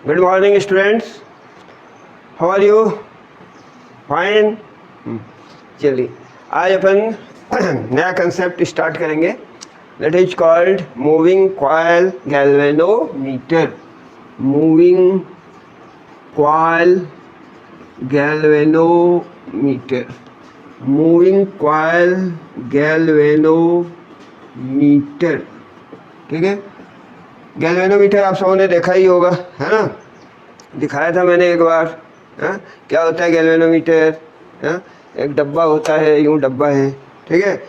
Good morning students, how are you? Fine. चलिए आज अपन नया कंसेप्ट स्टार्ट करेंगे, that is called moving coil galvanometer. Moving coil galvanometer, moving coil galvanometer. ठीक है, गैल्वेनोमीटर आप सबों ने देखा ही होगा, है ना? दिखाया था मैंने एक बार। हाँ, क्या होता है गैल्वेनोमीटर? हाँ, एक डब्बा होता है, यूं डब्बा है, ठीक है।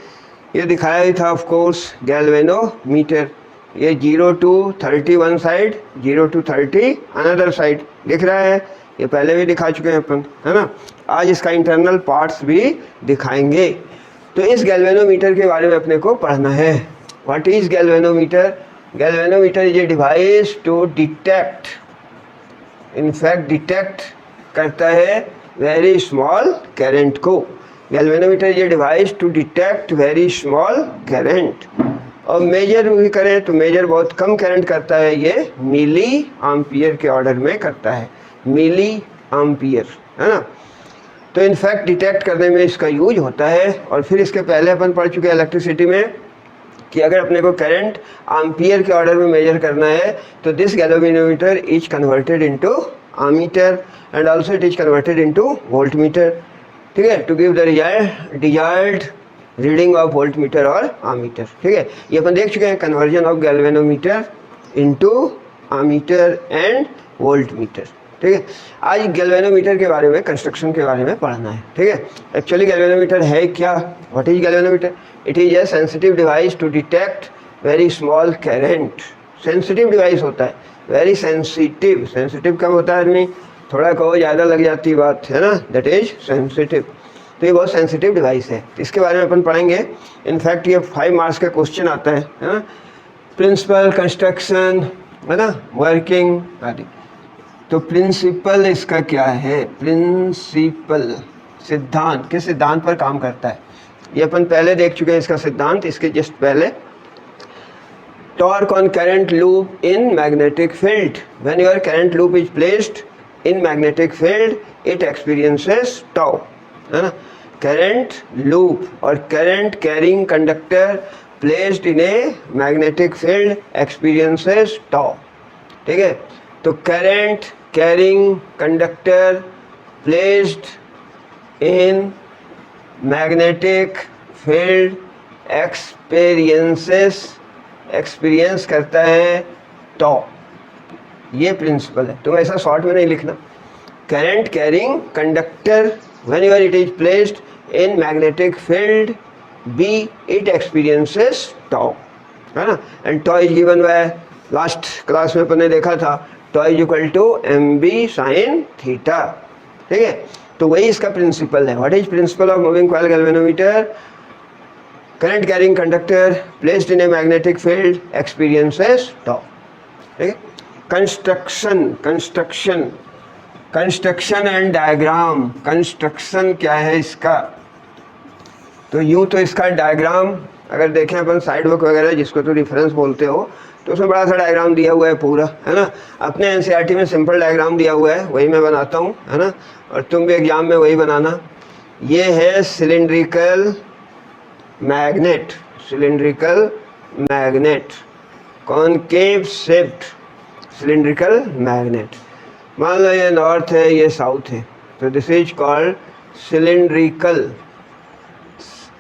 ये दिखाया ही था ऑफ कोर्स गैल्वेनोमीटर। ये 0 to 30 one side, 0 to 30 another side दिख रहा है। ये पहले भी दिखा चुके हैं अपन, है ना? आज इसका इंटरनल पार्ट्स भी दिखाएंगे। तो इस गैल्वेनोमीटर के बारे में अपने को पढ़ना है। What is galvanometer? Galvanometer is a device to detect, in fact detect करता है वेरी स्मॉल करंट को। Galvanometer is a device to detect very small current. और मेजर भी करें तो मेजर बहुत कम करंट करता है, ये मिली एम्पियर के ऑर्डर में करता है, मिली एम्पियर, है ना? तो इनफैक्ट डिटेक्ट करने में इसका यूज होता है। और फिर इसके पहले अपन पढ़ चुके हैं इलेक्ट्रिसिटी में कि अगर अपने को करंट एम्पियर के ऑर्डर में मेजर करना है तो this galvanometer is converted into ammeter and also it is converted into voltmeter. ठीक है, to give the desired reading of voltmeter और एमीटर। ठीक है, ये अपन देख चुके हैं, conversion of galvanometer into ammeter and voltmeter. ठीक है, आज गैल्वेनोमीटर के बारे में, कंस्ट्रक्शन के बारे में पढ़ना है। ठीक है, एक्चुअली गैल्वेनोमीटर है क्या? What is galvanometer? It is a sensitive device to detect very small current. Sensitive device होता है, वेरी सेंसिटिव। सेंसिटिव कब होता है आदमी? थोड़ा कहो ज़्यादा लग जाती बात, है ना? That is sensitive. तो ये बहुत सेंसिटिव डिवाइस है, इसके बारे में अपन पढ़ेंगे। इनफैक्ट ये 5 मार्क्स का क्वेश्चन आता है ना? प्रिंसिपल, कंस्ट्रक्शन, है ना, वर्किंग आदि। तो प्रिंसिपल इसका क्या है? प्रिंसिपल सिद्धांत, किस सिद्धांत पर काम करता है ये अपन पहले देख चुके हैं इसका सिद्धांत। इसके जस्ट पहले torque on current loop in magnetic field, when your current loop is placed in magnetic field it experiences tau, है ना? करंट लूप और current carrying conductor placed in a magnetic field experiences tau. ठीक है, तो current carrying conductor placed in magnetic field experience करता है टॉ। ये principal है, तुम ऐसा शॉर्ट में नहीं लिखना। Current carrying conductor whenever it is placed in magnetic field B it experiences tau, है ना? and tau is given by, last class में अपन ने देखा था, tau is equal to mb sin theta। ठीक है, तो वही इसका प्रिंसिपल है। What is principle of moving coil galvanometer? Current carrying conductor placed in a magnetic field experiences tau. ठीक है, कंस्ट्रक्शन एंड डायग्राम। कंस्ट्रक्शन क्या है इसका? तो यूँ तो इसका डायग्राम अगर देखें अपन साइड बुक वगैरह, जिसको तो रेफरेंस बोलते हो, तो उसमें बड़ा सा डायग्राम दिया हुआ है पूरा, है ना? अपने एनसीईआरटी में सिंपल डायग्राम दिया हुआ है, वही मैं बनाता हूँ, है ना? और तुम भी एग्जाम में वही बनाना। ये है cylindrical magnet, cylindrical magnet, concave shaped cylindrical magnet. मान लो ये नॉर्थ है, ये साउथ है, तो this is called cylindrical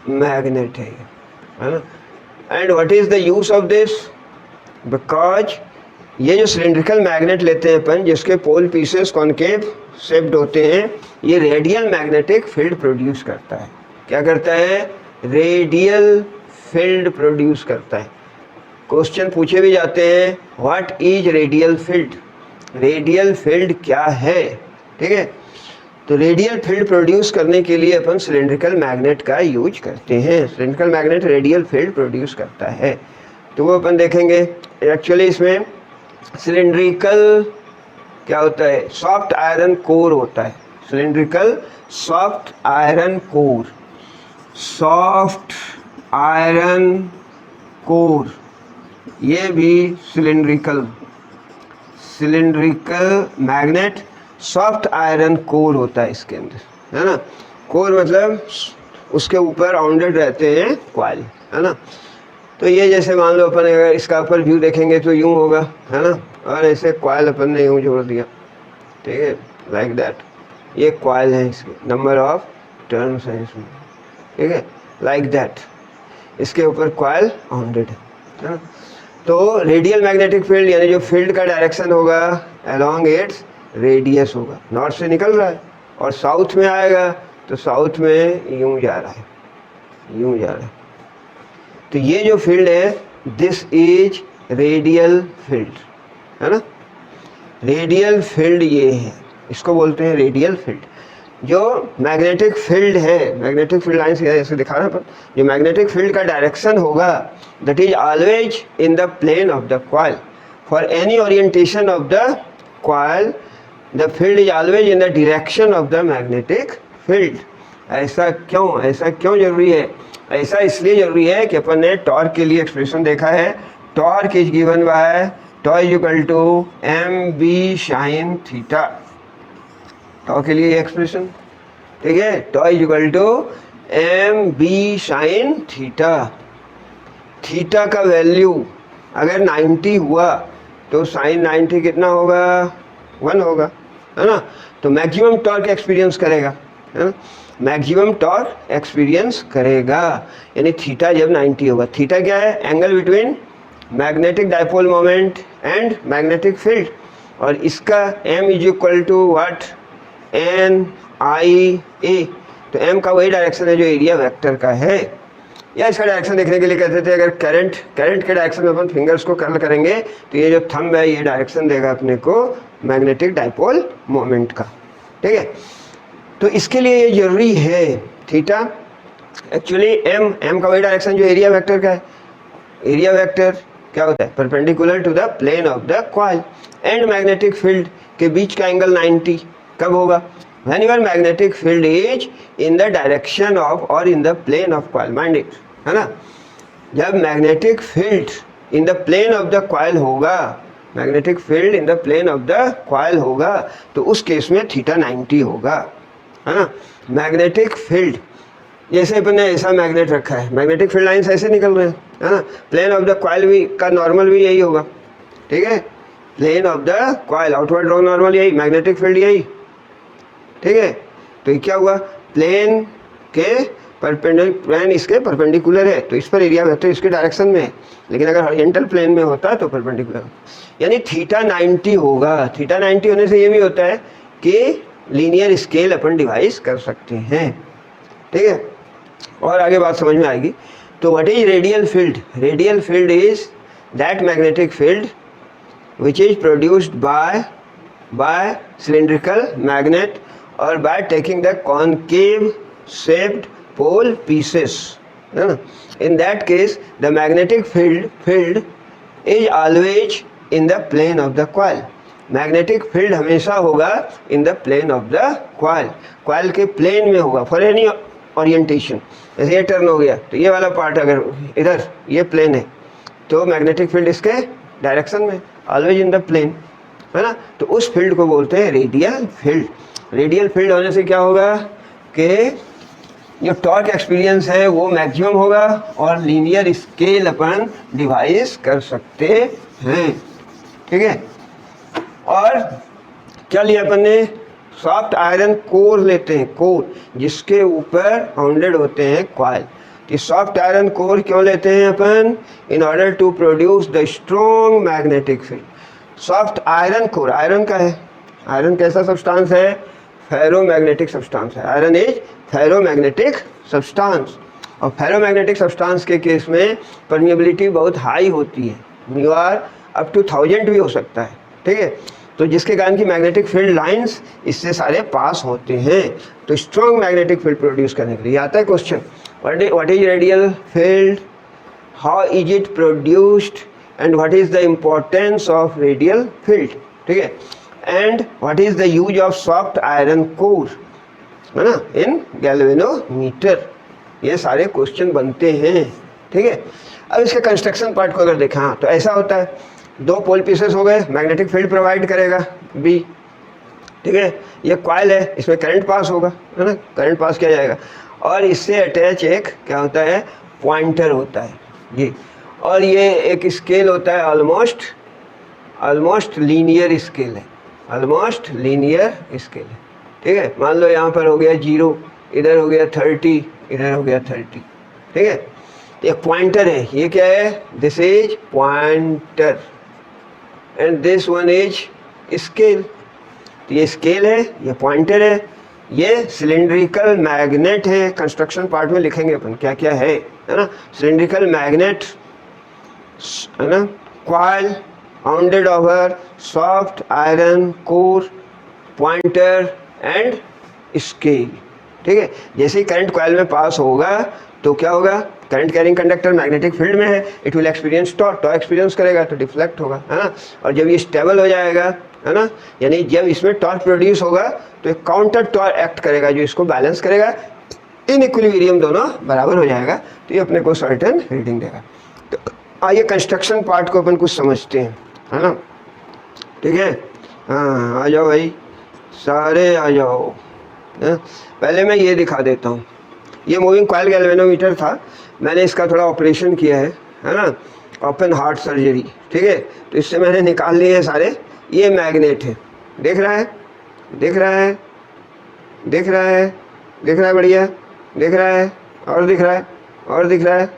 magnet है ना? And what is the use of this? Because ये जो सिलिंड्रिकल मैग्नेट लेते हैं अपन, जिसके पोल पीसेस कॉनकेव शेप्ड होते हैं, ये रेडियल मैग्नेटिक फील्ड प्रोड्यूस करता है। क्या करता है? रेडियल फील्ड प्रोड्यूस करता है। क्वेश्चन पूछे भी जाते हैं, what is radial field? Radial field क्या है? ठीक है, तो रेडियल फील्ड प्रोड्यूस करने के लिए अपन सिलिंड्रिकल मैग्नेट का यूज करते हैं। Cylindrical magnet radial field produce करता है, तो वो अपन देखेंगे। एक्चुअली इसमें सिलिंड्रिकल क्या होता है? सॉफ्ट आयरन कोर होता है। Cylindrical soft iron core, soft iron core, ये भी cylindrical cylindrical magnet, soft iron core होता है इसके अंदर, है ना। कोर मतलब उसके ऊपर राउंडेड रहते हैं कॉइल, है ना। तो ये जैसे मान लो अपन अगर इसका ऊपर व्यू देखेंगे तो यूँ होगा, है ना, और ऐसे कॉइल अपन ने यूँ जोड़ दिया, ठीक है, लाइक दैट। ये कॉइल है, इसके नंबर ऑफ टर्न्स हैं इसमें, ठीक है, लाइक दैट। इसके ऊपर कॉइल राउंडेड है ना। तो रेडियल मैग्नेटिक फील्ड यानी जो फील्ड का डायरेक्शन होगा अलोंग इट्स रेडियस होगा, नॉर्थ से निकल रहा है और साउथ में आएगा तो साउथ में यूं जा रहा है, यूं जा रहा है। तो ये जो फील्ड है दिस इज रेडियल फील्ड, है ना। रेडियल फील्ड ये है, इसको बोलते हैं रेडियल फील्ड। जो मैग्नेटिक फील्ड है, मैग्नेटिक फील्ड लाइन से ऐसे दिखा रहा है, जो मैग्नेटिक फील्ड का डायरेक्शन होगा that is always in the plane of the coil. For any orientation of the coil the field is always in the direction of the magnetic field. ऐसा क्यों जरूरी है? ऐसा इसलिए जरूरी है कि अपन ने टॉर्क के लिए एक्सप्रेशन देखा है, torque is given by tau is equal to M B sine theta. Tau के लिए एक्सप्रेशन, ठीक है, tau is equal to M B sine theta. Theta का वैल्यू अगर 90 हुआ तो साइन 90 कितना होगा? 1 होगा, है ना। तो मैक्सिमम टॉर्क एक्सपीरियंस करेगा, है ना, मैक्सिमम टॉर्क एक्सपीरियंस करेगा, यानी थीटा जब 90 होगा। थीटा क्या है? Angle between magnetic dipole moment and magnetic field, और इसका m is equal to what? N I A. तो m का वही डायरेक्शन है जो एरिया वेक्टर का है। या इसका डायरेक्शन देखने के लिए कहते थे अगर करंट के डायरेक्शन में अपन फिंगर्स को कर्ल करेंगे तो ये जो थंब है ये डायरेक्शन देगा अपने को मैग्नेटिक डाइपोल मोमेंट का, ठीक है। तो इसके लिए ये जरूरी है थीटा। एक्चुअली m का वही डायरेक्शन जो एरिया वेक्टर का है। एरिया वेक्टर क्या होता है? Perpendicular to the plane of the coil and magnetic field के बीच का एंगल 90 कब होगा? When your magnetic field is in the direction of or in the plane of coil, mind it, है ना। जब magnetic field in the plane of the coil होगा, magnetic field in the plane of the coil होगा तो उस case में theta 90 होगा, है ना। मैग्नेटिक फील्ड जैसे अपन ने ऐसा मैग्नेट रखा है, मैग्नेटिक फील्ड लाइन्स ऐसे निकल रहे हैं, है ना। प्लेन ऑफ द कॉइल भी का नॉर्मल भी यही होगा, ठीक है। Plane of the coil outward draw normal यही, मैग्नेटिक फील्ड यही, ठीक है। तो ये क्या हुआ? प्लेन के प्लेन इसके परपेंडिकुलर है तो इस पर एरिया वेक्टर इसके डायरेक्शन में है, लेकिन अगर हॉरिजॉन्टल प्लेन में होता तो परपेंडिकुलर, यानी थीटा 90 होगा। थीटा 90 होने से ये भी होता है कि लीनियर स्केल अपन डिवाइस कर सकते हैं, ठीक है। और आगे बात समझ में आएगी। तो what is radial field? Radial field is that magnetic field which is produced by cylindrical magnet or by taking the concave shaped pole pieces, है ना। In that case the magnetic field is always in the plane of the coil. Magnetic field हमेशा होगा in the plane of the coil, coil के plane में होगा for any orientation. जैसे ये turn हो गया तो ये वाला पार्ट अगर इधर ये प्लेन है तो मैग्नेटिक फील्ड इसके डायरेक्शन में, ऑलवेज इन द प्लेन, है ना। तो उस फील्ड को बोलते हैं रेडियल फील्ड। रेडियल फील्ड होने से क्या होगा कि जो टॉर्क एक्सपीरियंस है वो मैक्सिमम होगा और लीनियर स्केल अपन डिवाइस कर सकते हैं, ठीक है। और क्या लिया अपन ने? सॉफ्ट आयरन कोर लेते हैं, कोर जिसके ऊपर राउंडेड होते हैं कॉइल। ये सॉफ्ट आयरन कोर क्यों लेते हैं अपन? In order to produce the strong magnetic field. Soft iron core, iron का है, आयरन कैसा सब्सटेंस है? फेरोमैग्नेटिक सब्सटेंस है। आयरन इज फेरोमैग्नेटिक सब्सटेंस, और फेरोमैग्नेटिक सब्सटेंस के केस में परमिएबिलिटी बहुत हाई होती है, म्यू आर अप टू 1000 भी हो सकता है, ठीक है। तो जिसके कारण की मैग्नेटिक फील्ड लाइंस इससे सारे पास होते हैं। तो स्ट्रॉन्ग मैग्नेटिक फील्ड प्रोड्यूस करने के लिए आता है question, what is radial field, how is it produced and what is the importance of radial field, ठीक है। And what is the use of soft iron core, है ना, इन गैल्वेनोमीटर। ये सारे क्वेश्चन बनते हैं, ठीक है। अब इसके कंस्ट्रक्शन पार्ट को अगर देखा तो ऐसा होता है दो पोल पीसेस हो गए, मैग्नेटिक फील्ड प्रोवाइड करेगा बी, ठीक है। ये कॉइल है, इसमें करंट पास होगा, है ना, करंट पास किया जाएगा। और इससे अटैच एक क्या होता है, पॉइंटर होता है ये, और ये एक स्केल होता है, ऑलमोस्ट लीनियर स्केल है, ऑलमोस्ट लीनियर स्केल है, ठीक है। मान लो यहाँ पर हो गया 0, इधर हो गया 30, इधर हो गया 30, ठीक है। एक पॉइंटर है, ये क्या है, this is pointer and this one is scale. तो ये स्केल है, ये पॉइंटर है, ये सिलेंड्रिकल मैग्नेट है। कंस्ट्रक्शन पार्ट में लिखेंगे अपन क्या क्या है ना। सिलेंड्रिकल मैग्नेट, है ना, coil bounded over soft iron core, pointer and scale, ठीक है। जैसे ही करंट कॉइल में पास होगा तो क्या होगा, current carrying conductor magnetic field में है, it will experience torque experience करेगा तो डिफ्लेक्ट होगा, है ना। और जब ये स्टेबल हो जाएगा, है ना, यानी जब इसमें टॉर्क प्रोड्यूस होगा तो एक काउंटर टॉर्क एक्ट करेगा जो इसको बैलेंस करेगा, इन इक्विलिब्रियम दोनों बराबर हो जाएगा, तो ये अपने को सर्टेन रीडिंग देगा। तो आइए कंस्ट्रक्शन पार्ट को अपन कुछ समझते हैं, है ना, ठीक है। हाँ, आ जाओ भाई, सारे आ जाओ। पहले मैं ये दिखा देता हूँ, ये मूविंग कॉइल गैल्वेनोमीटर था, मैंने इसका थोड़ा ऑपरेशन किया है ना, ओपन हार्ट सर्जरी, ठीक है। तो इससे मैंने निकाल लिए हैं सारे। ये मैग्नेट है, देख रहा है, दिख रहा है, दिख रहा है, दिख रहा है, बढ़िया दिख रहा है, और दिख रहा है, और दिख रहा है,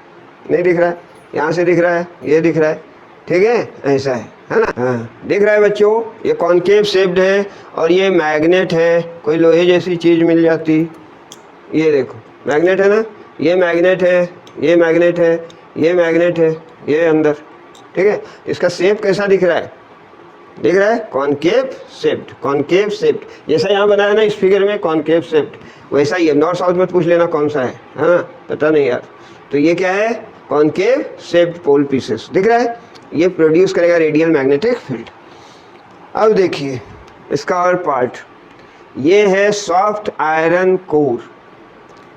नहीं दिख रहा है, यहाँ से दिख रहा है, ये दिख रहा है, ठीक है, ऐसा है ना। हाँ, दिख रहा है बच्चों, ये कॉन्केव शेप्ड है और ये मैग्नेट है। कोई लोहे जैसी चीज़ मिल जाती, ये देखो मैग्नेट है ना, ये मैग्नेट है, ये मैग्नेट है, ये मैग्नेट है, ये अंदर, ठीक है। इसका शेप कैसा दिख रहा है, दिख रहा है, कॉन्केव शेप्ड, कॉन्केव शेप्ड, जैसा यहाँ बनाया ना इस फिगर में कॉन्केव शेप्ड, वैसा ही है। नॉर्थ साउथ मत पूछ लेना कौन सा है ना, पता नहीं यार। तो ये क्या है, कॉन्केव शेप्ड पोल पीसेस, दिख रहा है, ये प्रोड्यूस करेगा रेडियल मैग्नेटिक फील्ड। अब देखिए इसका और पार्ट, ये है सॉफ्ट आयरन कोर,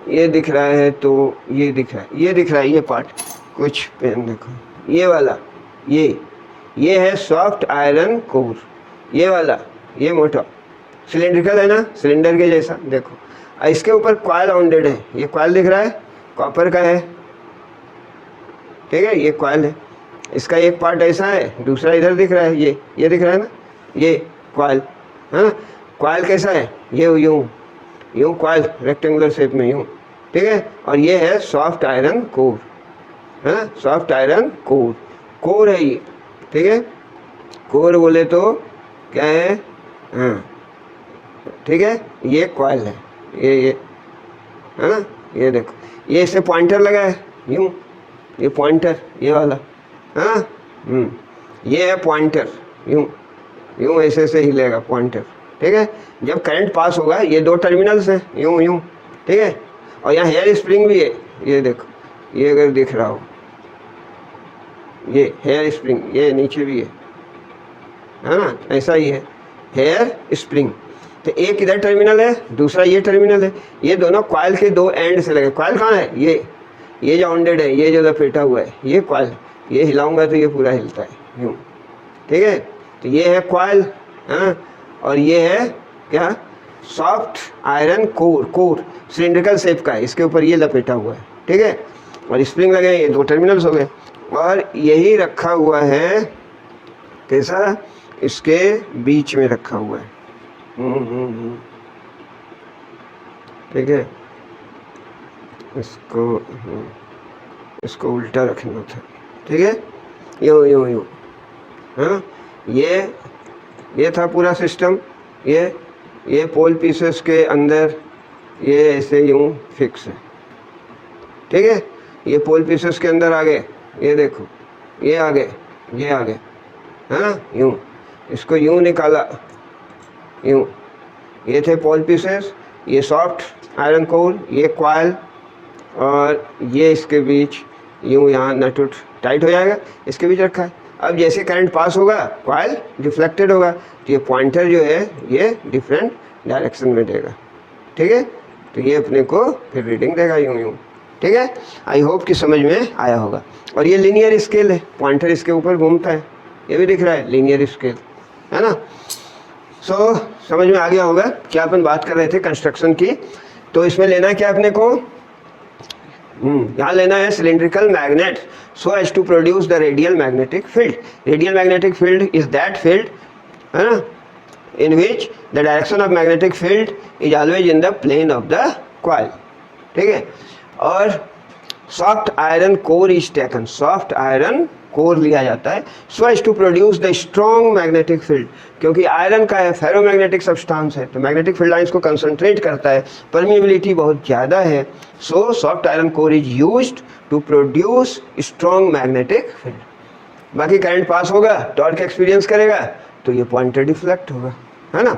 ये दिख रहा है, तो ये दिख रहा है, ये दिख रहा है, ये पार्ट कुछ पेन देखो, ये वाला, ये है सॉफ्ट आयरन कोर, ये वाला, ये मोटा सिलेंड्रिकल है ना, सिलेंडर के जैसा देखो। इसके ऊपर कॉइल बाउंडेड है, ये कॉइल दिख रहा है, कॉपर का है, ठीक है, ये कॉइल है। इसका एक पार्ट ऐसा है, दूसरा इधर दिख रहा है, ये दिख रहा है ना, ये कॉइल, है ना। कॉइल कैसा है, ये यूँ कॉइल रेक्टेंगुलर शेप में यूँ, ठीक है। और ये है सॉफ्ट आयरन कोर, है ना, सॉफ्ट आयरन कोर है ये, ठीक है। कोर बोले तो क्या है, हाँ, ठीक है, ये कॉइल है, ये है ना, ये देखो, ये इससे पॉइंटर लगा है यूँ, ये पॉइंटर, ये वाला, हाँ, ये है पॉइंटर, यूँ ऐसे हिलेगा पॉइंटर, ठीक है। जब करंट पास होगा, ये दो टर्मिनल्स हैं, यूँ, ठीक है। और यहाँ हेयर स्प्रिंग भी है, ये देखो, ये अगर दिख रहा हो, ये हेयर स्प्रिंग, ये नीचे भी है ना, ऐसा ही है हेयर स्प्रिंग। तो एक इधर टर्मिनल है, दूसरा ये टर्मिनल है, ये दोनों कॉइल के दो एंड से लगे। कॉइल कहाँ है, ये जो ऑन्डेड है, ये जो लपेटा हुआ है, ये कॉइल, ये हिलाऊंगा तो ये पूरा हिलता है यूँ, ठीक है। तो ये है कॉइल, हाँ, और ये है क्या, soft iron core cylindrical shape का है, इसके ऊपर ये लपेटा हुआ है, ठीक है। और स्प्रिंग लगे, ये दो टर्मिनल्स हो गए, और यही रखा हुआ है कैसा, इसके बीच में रखा हुआ है, ठीक है। इसको उल्टा रखना था, ठीक है, यूँ, हाँ। ये था पूरा सिस्टम, ये पोल पीसेस के अंदर ये ऐसे यूँ फिक्स है, ठीक है। ये पोल पीसेस के अंदर आ गए, ये देखो, ये आ गए, है ना, यूँ, इसको यूँ निकाला, यूँ, ये थे पोल पीसेस, ये सॉफ्ट आयरन कोर, ये कॉइल, और ये इसके बीच यूँ यहाँ नट उट टाइट हो जाएगा, इसके बीच रखा है। अब जैसे करंट पास होगा, कॉइल डिफ्लेक्टेड होगा, तो ये पॉइंटर जो है ये डिफरेंट डायरेक्शन में देगा, ठीक है। तो ये अपने को फिर रीडिंग देगा यूँ, ठीक है। आई होप कि समझ में आया होगा। और ये लीनियर स्केल है, पॉइंटर इसके ऊपर घूमता है, ये भी दिख रहा है लीनियर स्केल, है ना। सो समझ में आ गया होगा क्या अपन बात कर रहे थे कंस्ट्रक्शन की। तो इसमें लेना क्या अपने को, यहाँ लेना है cylindrical magnet so as to produce the radial magnetic field. Radial magnetic field is that field, है ना, in which the direction of magnetic field is always in the plane of the coil, ठीक है। और soft iron core is taken, soft iron core लिया जाता है so as to produce the strong magnetic field, क्योंकि iron का है ferromagnetic substance है तो मैग्नेटिक फील्ड लाइंस को कंसंट्रेट करता है, परमिएबिलिटी बहुत ज़्यादा है, so soft iron core is used to produce strong magnetic field. बाकी करंट पास होगा, टॉर्क एक्सपीरियंस करेगा तो ये पॉइंटर डिफ्लेक्ट होगा, है ना।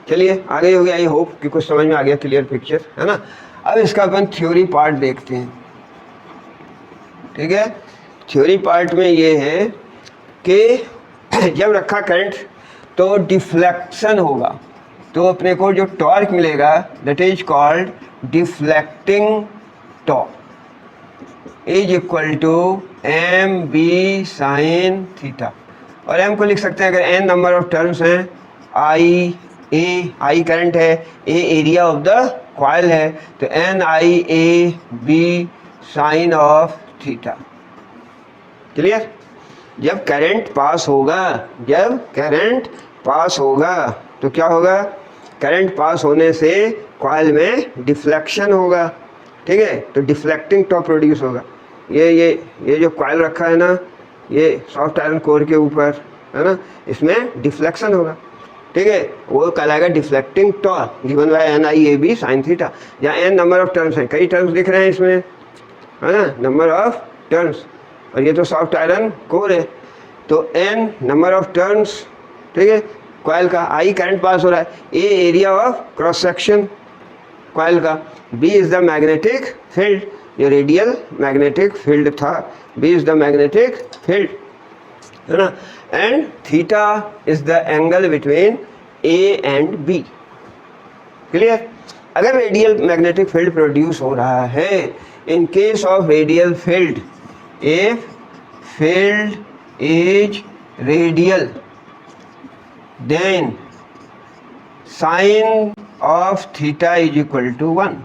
चलिए आगे हो गया, आई होप कि कुछ समझ में आ गया, क्लियर पिक्चर, है ना। अब इसका अपन थ्योरी पार्ट देखते हैं, ठीक है। थ्योरी पार्ट में ये है कि जब रखा करंट तो डिफ्लेक्शन होगा, तो अपने को जो टॉर्क मिलेगा that is called deflecting torque is equal to M B sine theta. और एम को लिख सकते हैं, अगर एन नंबर ऑफ टर्म्स हैं, आई ए करंट है, A area of the coil है, तो N I A B sine of theta. Clear. जब करंट पास होगा, जब करंट पास होगा तो क्या होगा, करंट पास होने से कॉइल में डिफ्लेक्शन होगा, ठीक है, तो डिफ्लेक्टिंग टॉर्क प्रोड्यूस होगा। ये जो कॉइल रखा है ना, ये सॉफ्ट आयरन कोर के ऊपर, है ना, इसमें डिफ्लेक्शन होगा, ठीक है, वो कहलाएगा deflecting torque given by N I A B sine theta. जहाँ एन नंबर ऑफ टर्म्स हैं, कई टर्म्स दिख रहे हैं इसमें, है ना, नंबर ऑफ टर्म्स, और ये तो सॉफ्ट आयरन कोर है तो एन नंबर ऑफ टर्म्स, ठीक है, कॉइल का, आई करंट पास हो रहा है, A area of cross section coil का, B is the magnetic field, जो रेडियल मैग्नेटिक फील्ड था, B is the magnetic field, है ना, and theta is the angle between A and B. Clear. अगर radial magnetic field produce हो रहा है, in case of radial field, if field is radial then sine of theta is equal to 1।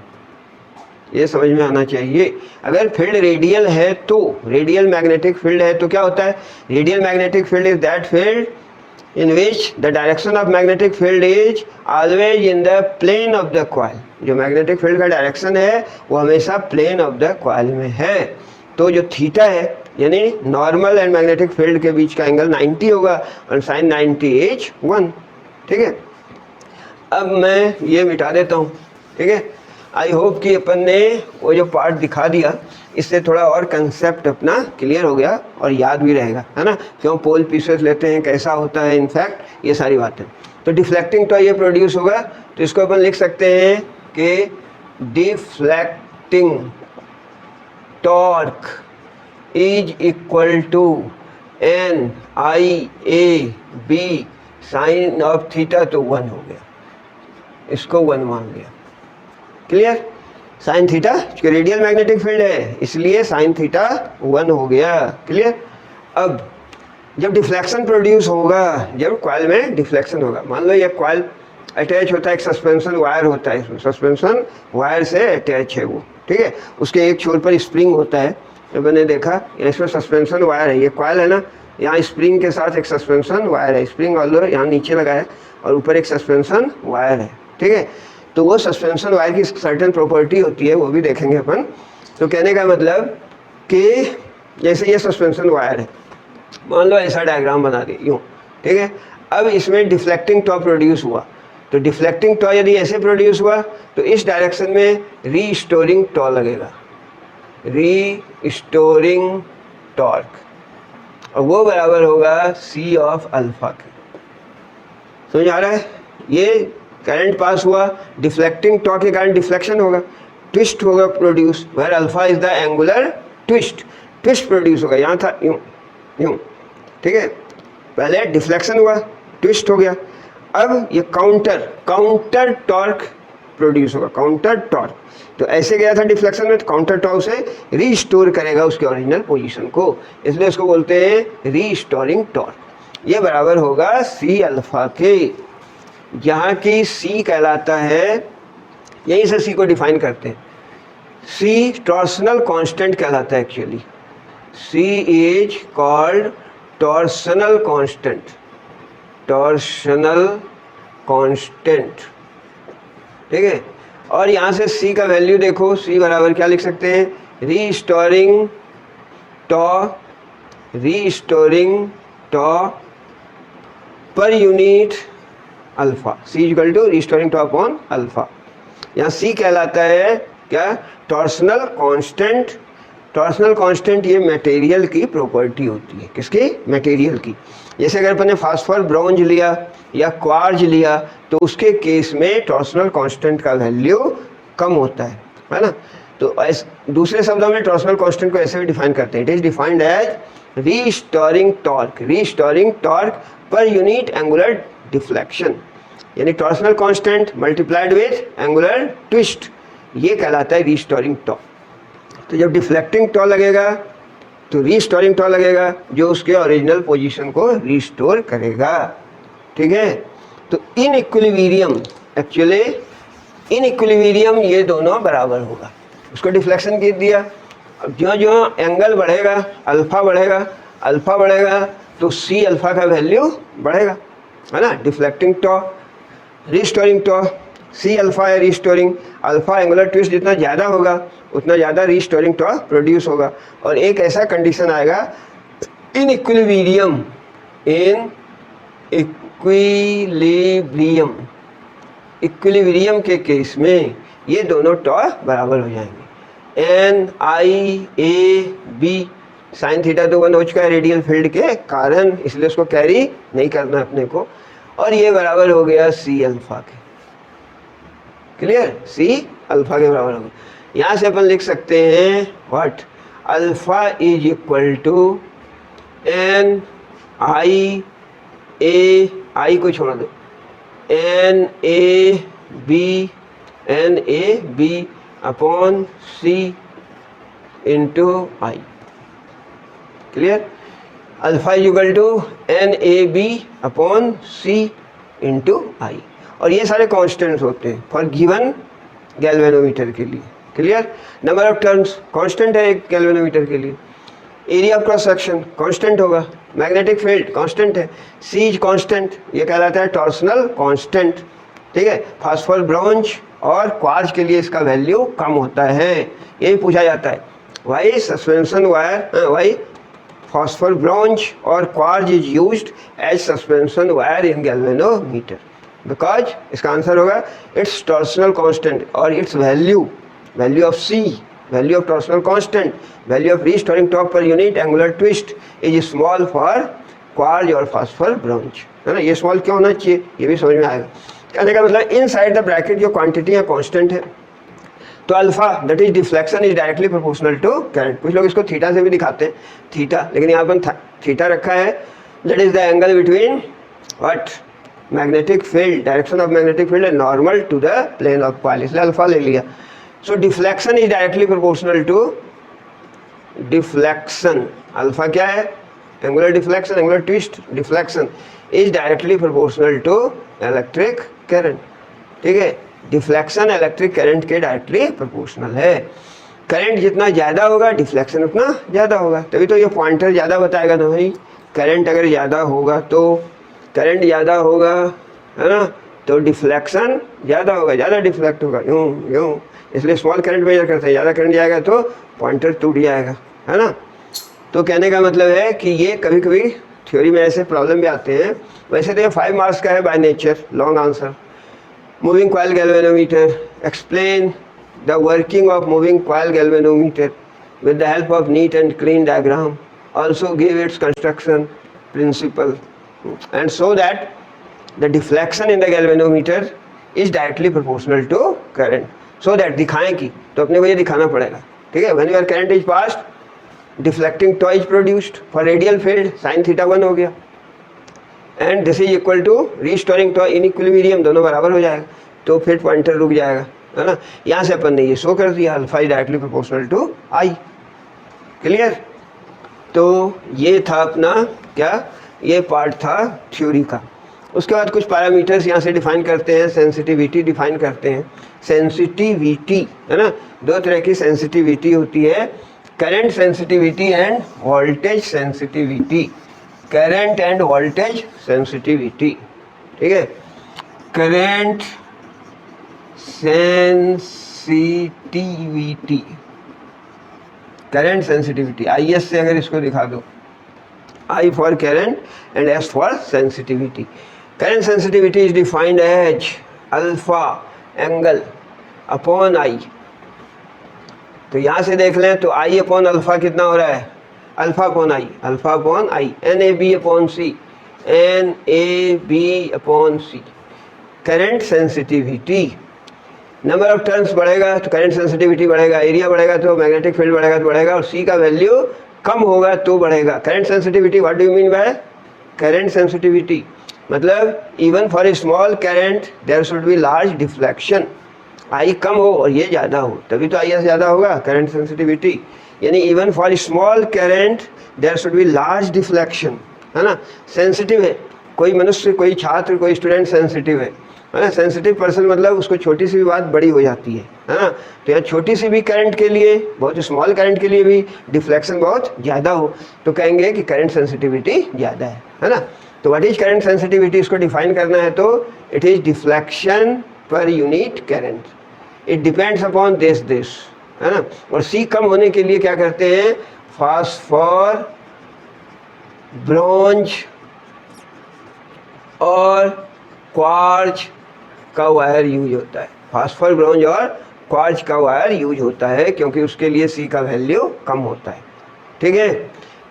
ये समझ में आना चाहिए। अगर फील्ड रेडियल है तो, रेडियल मैग्नेटिक फील्ड है तो क्या होता है, radial magnetic field is that field in which the direction of magnetic field is always in the plane of the coil। जो मैग्नेटिक फील्ड का डायरेक्शन है वो हमेशा प्लेन ऑफ द कॉइल में है, तो जो थीटा है यानी नॉर्मल एंड मैग्नेटिक फील्ड के बीच का एंगल 90 होगा और साइन 90 इज 1, ठीक है। अब मैं ये मिटा देता हूँ, ठीक है। आई होप कि अपन ने वो जो पार्ट दिखा दिया इससे थोड़ा और कंसेप्ट अपना क्लियर हो गया और याद भी रहेगा, है ना, क्यों पोल पीसेस लेते हैं, कैसा होता है, इनफैक्ट ये सारी बातें। तो डिफ्लेक्टिंग टॉर्क ये प्रोड्यूस होगा, तो इसको अपन लिख सकते हैं कि deflecting torque is equal to N I A B sine of theta, तो 1 हो गया, इसको 1 मान लिया। Clear. Sine theta radial magnetic field है इसलिए साइन थीटा 1 हो गया। क्लियर। अब जब डिफ्लेक्शन प्रोड्यूस होगा, जब कॉइल में डिफ्लेक्शन होगा, मान लो ये कॉइल अटैच होता है, एक सस्पेंशन वायर होता है, इसमें सस्पेंशन वायर से अटैच है वो, ठीक है, उसके एक छोर पर स्प्रिंग होता है, तो मैंने देखा इसमें सस्पेंशन वायर है, ये कॉइल है ना, यहाँ स्प्रिंग के साथ एक सस्पेंशन वायर है, स्प्रिंग ऑल्दो यहाँ नीचे लगा है और ऊपर एक सस्पेंशन वायर है, ठीक है। तो वो सस्पेंशन वायर की सर्टेन प्रॉपर्टी होती है, वो भी देखेंगे अपन। तो कहने का मतलब कि जैसे ये सस्पेंशन वायर है, मान लो ऐसा डायग्राम बना दे यूँ, ठीक है। अब इसमें डिफ्लेक्टिंग टॉर्क प्रोड्यूस हुआ, तो डिफ्लेक्टिंग टॉर्क यदि ऐसे प्रोड्यूस हुआ तो इस डायरेक्शन में रीस्टोरिंग टॉर्क लगेगा, रीस्टोरिंग टॉर्क, और वो बराबर होगा C ऑफ अल्फा के। समझ आ रहा है। ये करंट पास हुआ, डिफ्लेक्टिंग टॉर्क के कारण डिफ्लेक्शन होगा, ट्विस्ट होगा produce, where alpha is the angular twist, twist produce होगा, यहाँ था यूँ यूँ, ठीक है, पहले डिफ्लेक्शन हुआ, ट्विस्ट हो गया, अब ये काउंटर टॉर्क प्रोड्यूस होगा, काउंटर टॉर्क। तो ऐसे गया था डिफ्लेक्शन में, तो काउंटर टॉर्क से रीस्टोर करेगा उसके ओरिजिनल पोजीशन को, इसलिए इसको बोलते हैं रीस्टोरिंग टॉर्क। ये बराबर होगा सी अल्फा के, जहाँ की सी कहलाता है, यहीं से सी को डिफाइन करते हैं, सी टॉर्सनल कांस्टेंट कहलाता है actually, C is called torsional constant, torsional constant, ठीक है। और यहाँ से सी का वैल्यू देखो, सी बराबर क्या लिख सकते हैं, restoring tau per unit alpha, C equal to restoring tau upon alpha. यहाँ सी कहलाता है क्या, टॉर्सनल कांस्टेंट। टॉर्सनल कांस्टेंट ये मटेरियल की प्रॉपर्टी होती है, किसकी, मटेरियल की। जैसे अगर अपन ने फास्फोर ब्रॉन्ज लिया या क्वार्ज लिया तो उसके केस में टॉर्सनल कांस्टेंट का वैल्यू कम होता है ना। तो दूसरे शब्दों में टॉर्सनल कांस्टेंट को ऐसे भी डिफाइन करते हैं, it is defined as restoring torque per unit angular deflection, यानी torsional constant multiplied with angular twist, ये कहलाता है रीस्टोरिंग टॉर्क। तो जब डिफ्लेक्टिंग टॉ लगेगा तो रीस्टोरिंग टॉ लगेगा, जो उसके ओरिजिनल पोजीशन को रीस्टोर करेगा, ठीक है। तो in equilibrium, actually in equilibrium ये दोनों बराबर होगा, उसको डिफ्लेक्शन गिर दिया। अब जो जो एंगल बढ़ेगा, अल्फा बढ़ेगा तो सी अल्फा का वैल्यू बढ़ेगा, है ना। डिफ्लेक्टिंग टॉ, रीस्टोरिंग टॉ, सी अल्फा है रीस्टोरिंग, अल्फा एंगुलर ट्विस्ट जितना ज़्यादा होगा उतना ज़्यादा रीस्टोरिंग टॉ प्रोड्यूस होगा। और एक ऐसा कंडीशन आएगा इन इक्विलिब्रियम के केस में ये दोनों टॉ बराबर हो जाएंगे। N I A B, sine theta तो 1 हो चुका है रेडियल फील्ड के कारण, इसलिए उसको कैरी नहीं करना अपने को, और ये बराबर हो गया सी अल्फा के, क्लियर, सी अल्फा के बराबर हो गया। यहाँ से अपन लिख सकते हैं what, alpha is equal to N I A, I को छोड़ दो, N A B upon C into I, clear. Alpha is equal to N A B upon C into I, और ये सारे कांस्टेंट्स होते हैं फॉर गिवन गैल्वेनोमीटर के लिए, clear. Number of terms constant है एक गैल्वेनोमीटर के लिए, area of cross section constant होगा, मैग्नेटिक फील्ड कांस्टेंट है, सी इज कांस्टेंट, ये कहलाता है टॉर्सनल कांस्टेंट, ठीक है। फास्फोर ब्रॉन्ज और क्वार्ज के लिए इसका वैल्यू कम होता है, यही पूछा जाता है, why suspension wire, why phosphor bronze और quartz is used as suspension wire in galvanometer, because इसका आंसर होगा इट्स टॉर्सनल कांस्टेंट और its value of C, value of torsional constant, value of restoring torque per unit angular twist is small for quartz और phosphor bronze, है ना। ये small क्यों होना चाहिए ये भी समझ में आएगा। कहने का मतलब इन साइड द ब्रैकेट जो क्वांटिटी है कांस्टेंट है, तो alpha that is deflection is directly proportional to current. कुछ लोग इसको थीटा से भी दिखाते हैं, थीटा, लेकिन यहाँ पर थीटा रखा है, that is the angle between what, magnetic field, direction of magnetic field normal to the plane of coil, इसलिए अल्फा ले लिया। So deflection is directly proportional to deflection, alpha क्या है, angular deflection, angular twist, deflection is directly proportional to electric current, ठीक है। Deflection electric current के directly proportional है, current जितना ज़्यादा होगा डिफ्लेक्शन उतना ज़्यादा होगा, तभी तो ये पॉइंटर ज़्यादा बताएगा ना भाई, करंट अगर ज़्यादा होगा तो करंट ज़्यादा होगा, है ना, तो डिफ्लेक्शन ज़्यादा होगा, ज़्यादा डिफ्लेक्ट होगा, यूँ, इसलिए स्मॉल करंट मेजर करते हैं, ज़्यादा करंट जाएगा तो पॉइंटर टूट जाएगा, है ना। तो कहने का मतलब है कि ये कभी कभी थ्योरी में ऐसे प्रॉब्लम भी आते हैं। वैसे तो ये 5 मार्क्स का है by nature, long answer. Moving coil galvanometer, explain the working of moving coil galvanometer with the help of neat and clean diagram, also give its construction principle, and so that the deflection in the galvanometer is directly proportional to current, so that दिखाएं कि, तो अपने को ये दिखाना पड़ेगा, ठीक है। when your current is passed, deflecting toy is produced for radial field, sin theta 1 हो गया, and this is equal to restoring toy in equilibrium, दोनों बराबर हो जाएगा, तो फिर पॉइंटर रुक जाएगा, है ना। यहाँ से अपन ने ये शो कर दिया, alpha is directly proportional to I, clear. तो ये था अपना क्या, ये पार्ट था थ्योरी का। उसके बाद कुछ पैरामीटर्स यहाँ से डिफाइन करते हैं, सेंसिटिविटी डिफाइन करते हैं। सेंसिटिविटी है ना, दो तरह की सेंसिटिविटी होती है, current sensitivity end voltage sensitivity. Current end voltage sensitivity, ठीक है। Current sensitivity, current sensitivity, IS से अगर इसको दिखा दो, I for current and S for sensitivity. Current sensitivity is defined as alpha angle upon I. तो यहाँ से देख लें तो I अपॉन अल्फा कितना हो रहा है, alpha upon I, alpha upon I, NAB upon C, NAB upon C। Current sensitivity, number of turns बढ़ेगा तो करंट सेंसिटिविटी बढ़ेगा, एरिया बढ़ेगा तो मैग्नेटिक फील्ड बढ़ेगा तो बढ़ेगा, और C का वैल्यू कम होगा तो बढ़ेगा। Current sensitivity, what do you mean by current sensitivity? मतलब even for a small current there should be large deflection. I कम हो और ये ज़्यादा हो तभी तो IS ज़्यादा होगा, करंट सेंसिटिविटी। यानी even for a small current there should be large deflection, है ना। सेंसिटिव है कोई मनुष्य, कोई छात्र, कोई स्टूडेंट सेंसिटिव है ना। सेंसिटिव पर्सन मतलब उसको छोटी सी भी बात बड़ी हो जाती है ना। तो यहाँ छोटी सी भी करंट के लिए, बहुत स्मॉल करंट के लिए भी डिफ्लेक्शन बहुत ज़्यादा हो तो कहेंगे कि करंट सेंसिटिविटी ज़्यादा है ना। तो व्हाट इज करंट सेंसिटिविटी, इसको डिफाइन करना है तो it is deflection per unit current, it depends upon this है ना। और C कम होने के लिए क्या करते हैं, फास्फोर, ब्रोंज और क्वार्ज का वायर यूज होता है। फास्फोर, ब्रोंज और क्वार्ज का वायर यूज होता है क्योंकि उसके लिए C का वैल्यू कम होता है, ठीक है।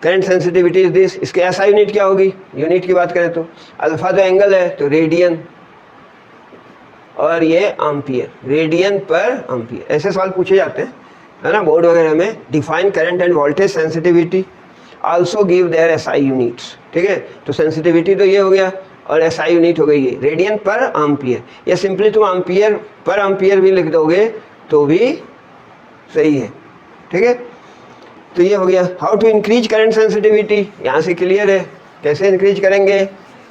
Current sensitivity is this. इसके SI यूनिट क्या होगी, यूनिट की बात करें तो अल्फा तो एंगल है तो रेडियन, और ये एम्पियर, रेडियन पर एम्पियर। ऐसे सवाल पूछे जाते हैं है ना बोर्ड वगैरह में। Define current end voltage sensitivity, also give their SI units, ठीक है। तो सेंसिटिविटी तो ये हो गया और SI यूनिट हो गई ये रेडियन पर एम्पियर, या सिंपली तुम एम्पियर पर एम्पियर भी लिख दोगे तो भी सही है, ठीक है। तो ये हो गया। How to increase current sensitivity, यहाँ से क्लियर है कैसे इंक्रीज करेंगे,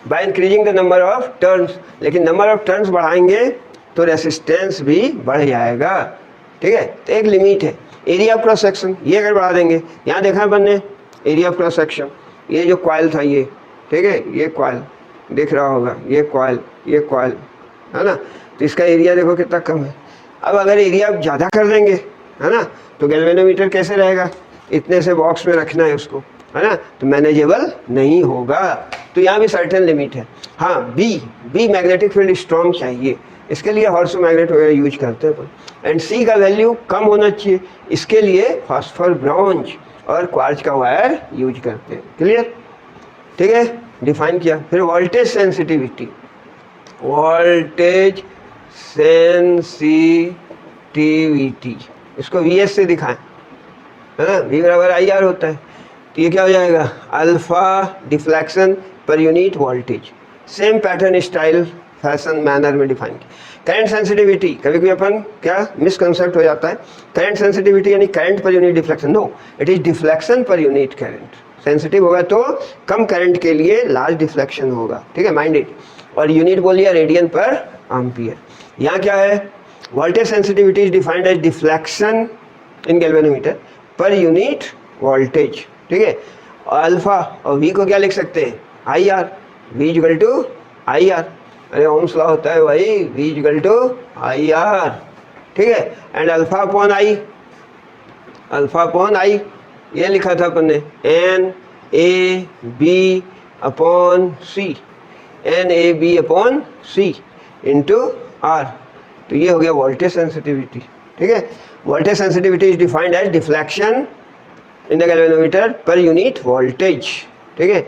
by increasing the number of turns. लेकिन नंबर ऑफ टर्न्स बढ़ाएंगे तो रेसिस्टेंस भी बढ़ जाएगा, ठीक है। तो एक लिमिट है। एरिया ऑफ क्रॉस सेक्शन, ये अगर बढ़ा देंगे, यहाँ देखा है अपन ने एरिया ऑफ क्रॉस सेक्शन, ये जो कॉइल था ये, ठीक है, ये कॉइल दिख रहा होगा, ये कॉइल है ना। तो इसका एरिया देखो कितना कम है। अब अगर एरिया ज़्यादा कर देंगे है ना तो गैल्वेनोमीटर कैसे रहेगा, इतने से बॉक्स में रखना है उसको, है ना, तो मैनेजेबल नहीं होगा। तो यहाँ भी सर्टेन लिमिट है। हाँ, बी मैग्नेटिक फील्ड स्ट्रॉन्ग चाहिए, इसके लिए हॉर्सो मैग्नेट वगैरह यूज करते हैं। एंड C का वैल्यू कम होना चाहिए, इसके लिए फास्फोर, ब्रोंज और क्वार्ज का वायर यूज करते हैं। क्लियर, ठीक है, डिफाइन किया। फिर वोल्टेज सेंसिटिविटी, वोल्टेज सेंसिटिविटी, इसको VS से दिखाएं, है ना। V बराबर IR होता है, तो ये क्या हो जाएगा, alpha deflection per unit voltage. Same pattern, style, fashion, manner में डिफाइन किया। करंट सेंसिटिविटी, कभी कभी अपन क्या मिसकंसेप्ट हो जाता है, करंट सेंसिटिविटी यानी current per unit deflection, no, it is deflection per unit current. Sensitive होगा तो कम करंट के लिए लार्ज डिफ्लेक्शन होगा, ठीक है, माइंडेड। और यूनिट बोलिए रेडियन पर एम्पियर। यहाँ क्या है, voltage sensitivity is defined as deflection in galvanometer per unit voltage, ठीक है। अल्फा और V को क्या लिख सकते हैं, IR, V equal to IR, अरे ओम्स लॉ होता है भाई, V इक्वल टू IR, ठीक है। एंड अल्फा अपॉन I, ये लिखा था अपन ने, NAB upon C into R। तो ये हो गया वोल्टेज सेंसिटिविटी, ठीक है। Voltage sensitivity is defined as deflection in the galvanometer per unit voltage, ठीक है।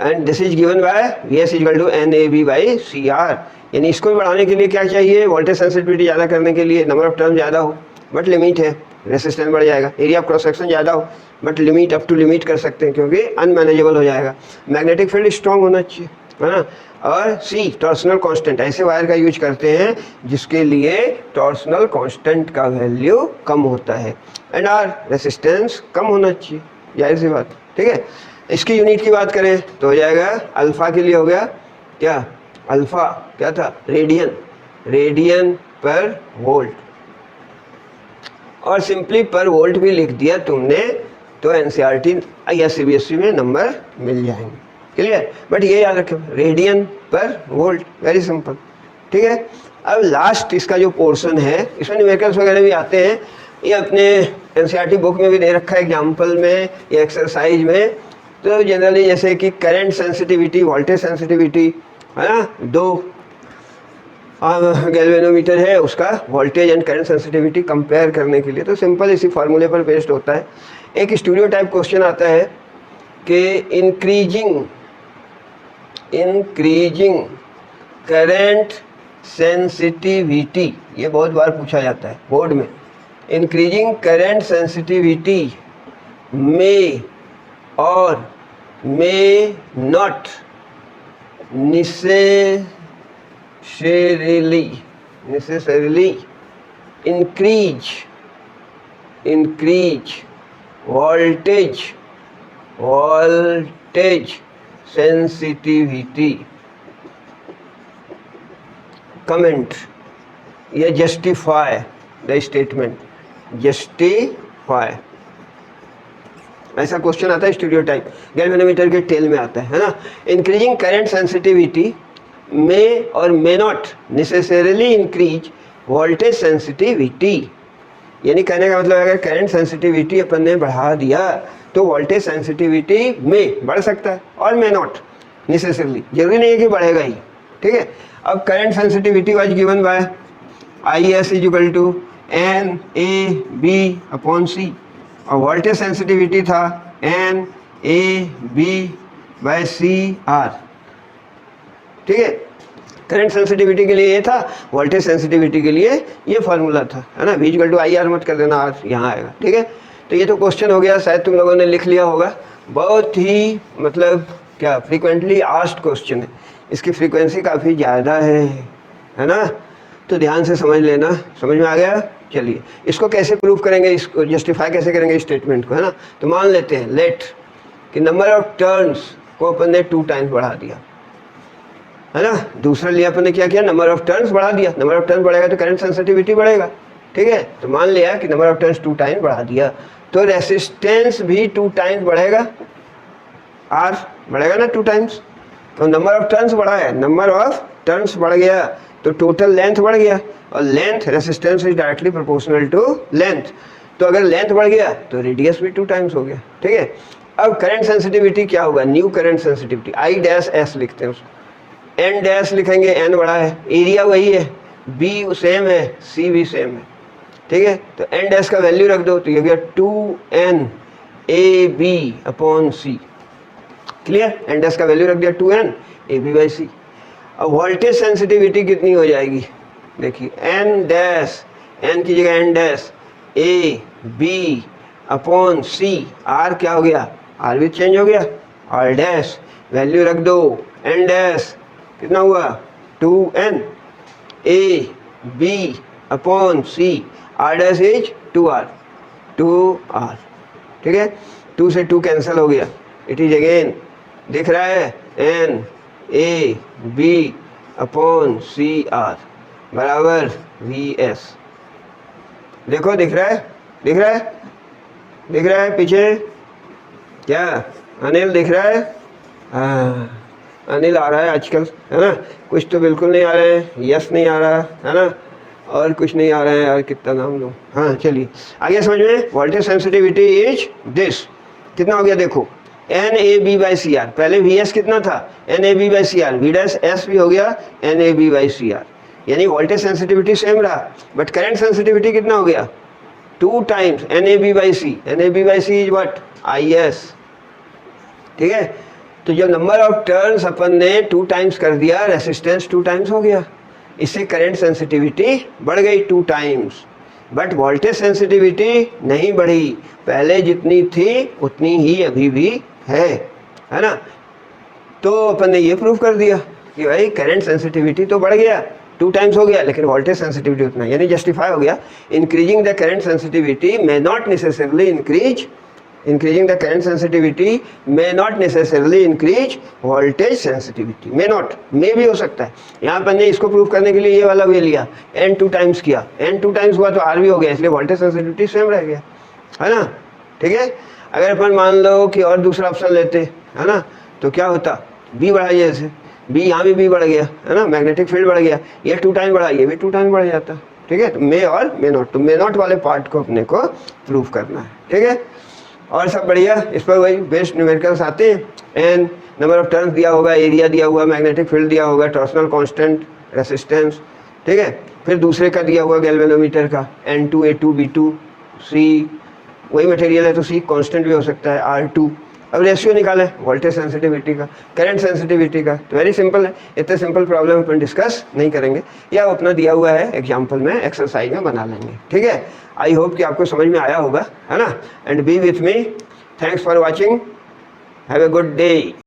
And this is given by VS equal to NAB by CR। यानी इसको भी बढ़ाने के लिए क्या चाहिए, वोल्टेज सेंसिटिविटी ज़्यादा करने के लिए नंबर ऑफ टर्न ज़्यादा हो बट लिमिट है, रेसिस्टेंस बढ़ जाएगा। एरिया ऑफ क्रॉस सेक्शन ज़्यादा हो but limit, up to limit कर सकते हैं क्योंकि अनमैनेजेबल हो जाएगा। मैग्नेटिक फील्ड स्ट्रॉन्ग होना चाहिए, है ना। और C टॉर्सनल कांस्टेंट, ऐसे वायर का यूज करते हैं जिसके लिए टॉर्सनल कांस्टेंट का वैल्यू कम होता है। एंड R रेसिस्टेंस कम होना चाहिए, जाहिर सी बात, ठीक है। इसकी यूनिट की बात करें तो हो जाएगा अल्फा के लिए हो गया क्या, अल्फा क्या था, रेडियन, रेडियन पर वोल्ट, और सिंपली पर वोल्ट भी लिख दिया तुमने तो एनसीईआरटी या सीबीएसई में नंबर मिल जाएंगे, क्लियर। बट ये याद रखें रेडियन पर वोल्ट, वेरी सिंपल, ठीक है। अब लास्ट इसका जो पोर्शन है इसमें न्यूमेरिकल्स वगैरह भी आते हैं, ये अपने एनसीईआरटी बुक में भी दे रखा है एग्जाम्पल में या एक्सरसाइज में। तो जनरली जैसे कि करंट सेंसिटिविटी, वोल्टेज सेंसिटिविटी है ना, दो गैल्वेनोमीटर है, उसका voltage and current sensitivity compare करने के लिए तो सिंपल इसी फार्मूले पर बेस्ड होता है। एक स्टूडियो टाइप क्वेश्चन आता है कि इंक्रीजिंग करंट सेंसिटिविटी, ये बहुत बार पूछा जाता है बोर्ड में, इंक्रीजिंग करंट सेंसिटिविटी में और may not necessarily increase voltage sensitivity, comment या justify the statement, justify, ऐसा क्वेश्चन आता है स्टूडियो टाइप, गैल्वेनोमीटर के टेल में आता है ना। इंक्रीजिंग करंट सेंसिटिविटी में और may not necessarily increase voltage sensitivity, यानी कहने का मतलब अगर करंट सेंसिटिविटी अपन ने बढ़ा दिया तो वोल्टेज सेंसिटिविटी में बढ़ सकता है और मे नॉट नेसेसरीली, जरूरी नहीं है कि बढ़ेगा ही, ठीक है। अब current sensitivity was given by IS equal to NAB/C और वोल्टेज सेंसिटिविटी था NAB/CR, ठीक है। करंट सेंसिटिविटी के लिए ये था, वोल्टेज सेंसिटिविटी के लिए ये फार्मूला था, है ना। V इक्वल टू IR मत कर देना, R यहाँ आएगा, ठीक है। तो ये तो क्वेश्चन हो गया, शायद तुम लोगों ने लिख लिया होगा, बहुत ही मतलब क्या फ्रीक्वेंटली आस्क्ड क्वेश्चन है, इसकी फ्रीक्वेंसी काफ़ी ज़्यादा है ना। तो ध्यान से समझ लेना, समझ में आ गया। चलिए इसको कैसे प्रूव करेंगे, इसको जस्टिफाई कैसे करेंगे स्टेटमेंट को, है ना। तो मान लेते हैं लेट कि नंबर ऑफ टर्न्स को अपन ने 2 टाइम्स बढ़ा दिया, है ना। दूसरा लिया अपन ने क्या किया, नंबर ऑफ टर्न्स बढ़ा दिया, नंबर ऑफ टर्न्स बढ़ेगा तो करंट सेंसिटिविटी बढ़ेगा, ठीक है। तो मान लिया कि नंबर ऑफ टर्न्स 2 टाइम्स बढ़ा दिया तो रेसिस्टेंस भी 2 टाइम्स बढ़ेगा, R बढ़ेगा ना 2 टाइम्स। तो नंबर ऑफ टर्न्स बढ़ा है, नंबर ऑफ टर्न्स बढ़ गया तो टोटल लेंथ बढ़ गया, और length resistance is directly proportional to length, तो अगर लेंथ बढ़ गया तो रेडियस भी 2 टाइम्स हो गया, ठीक है। अब करंट सेंसिटिविटी क्या होगा, न्यू करंट सेंसिटिविटी I' लिखते हैं उसको, N' लिखेंगे, N बड़ा है, एरिया वही है, B सेम है, C भी सेम है, ठीक है। तो N' का वैल्यू रख दो तो ये गया 2NAB/C, क्लियर। N' का वैल्यू रख दिया 2NAB/C। अब वोल्टेज सेंसिटिविटी कितनी हो जाएगी, देखिए N' की जगह N' AB/C, R क्या हो गया, R भी चेंज हो गया, R' वैल्यू रख दो, N' कितना हुआ 2N AB/C, R' is 2R, ठीक है। 2 से 2 कैंसिल हो गया, इट इज अगेन दिख रहा है NAB/CR बराबर VS, देखो दिख रहा है पीछे क्या, अनिल दिख रहा है, हाँ अनिल आ रहा है आजकल, है ना। कुछ तो बिल्कुल नहीं आ रहे हैं, यस नहीं आ रहा है ना, और कुछ नहीं आ रहा है यार, कितना नाम लूँ। हाँ चलिए आगे समझ में, वोल्टेज सेंसिटिविटी इज दिस, कितना हो गया देखो NAB/CR, पहले VS कितना था NAB/CR, V' भी हो गया NAB/CR, यानी वोल्टेज सेंसिटिविटी सेम रहा बट करंट सेंसिटिविटी कितना हो गया 2 times NAB/C, NAB/C is what IS, ठीक है। तो जब नंबर ऑफ टर्न्स अपन ने 2 टाइम्स कर दिया, रेसिस्टेंस 2 टाइम्स हो गया, इससे करंट सेंसिटिविटी बढ़ गई 2 टाइम्स, बट वोल्टेज सेंसिटिविटी नहीं बढ़ी, पहले जितनी थी उतनी ही अभी भी है ना। तो अपन ने ये प्रूव कर दिया कि भाई करंट सेंसिटिविटी तो बढ़ गया, 2 टाइम्स हो गया, लेकिन वोल्टेज सेंसिटिविटी उतना, यानी जस्टिफाई हो गया। Increasing the current sensitivity may not necessarily increase increasing the current sensitivity may not necessarily increase voltage sensitivity, may not, may भी हो सकता है। यहाँ पर ने इसको प्रूव करने के लिए ये वाला वे लिया, n 2 टाइम्स किया, n 2 टाइम्स हुआ तो r भी हो गया, इसलिए वोल्टेज सेंसिटिविटी सेम रह गया, है ना। ठीक है, अगर अपन मान लो कि और दूसरा ऑप्शन लेते, है ना, तो क्या होता, b बढ़ाइए ऐसे, b यहाँ भी b बढ़ गया, है ना, मैग्नेटिक फील्ड बढ़ गया, ये 2 टाइम बढ़ा, ये भी 2 टाइम बढ़ जाता। ठीक है, तो मे और मे नॉट, तो मे नॉट वाले पार्ट को अपने को प्रूव करना है। ठीक है, और सब बढ़िया, इस पर वही बेस्ट न्यूमेरिकल्स आते हैं, एन नंबर ऑफ टर्न्स दिया होगा, एरिया दिया हुआ, मैग्नेटिक फील्ड दिया होगा, टॉर्सनल कांस्टेंट, रेसिस्टेंस। ठीक है, फिर दूसरे का दिया हुआ गैल्वेनोमीटर का N2 A2 B2 C, वही मटेरियल है तो C कांस्टेंट भी हो सकता है, R2। अब रेशियो निकाले वोल्टेज सेंसिटिविटी का, करंट सेंसिटिविटी का, तो वेरी सिंपल है, इतने सिंपल प्रॉब्लम अपन डिस्कस नहीं करेंगे, या अपना दिया हुआ है एग्जाम्पल में, एक्सरसाइज में बना लेंगे। ठीक है, आई होप कि आपको समझ में आया होगा, है ना, and B with me, thanks for watching, have a good day.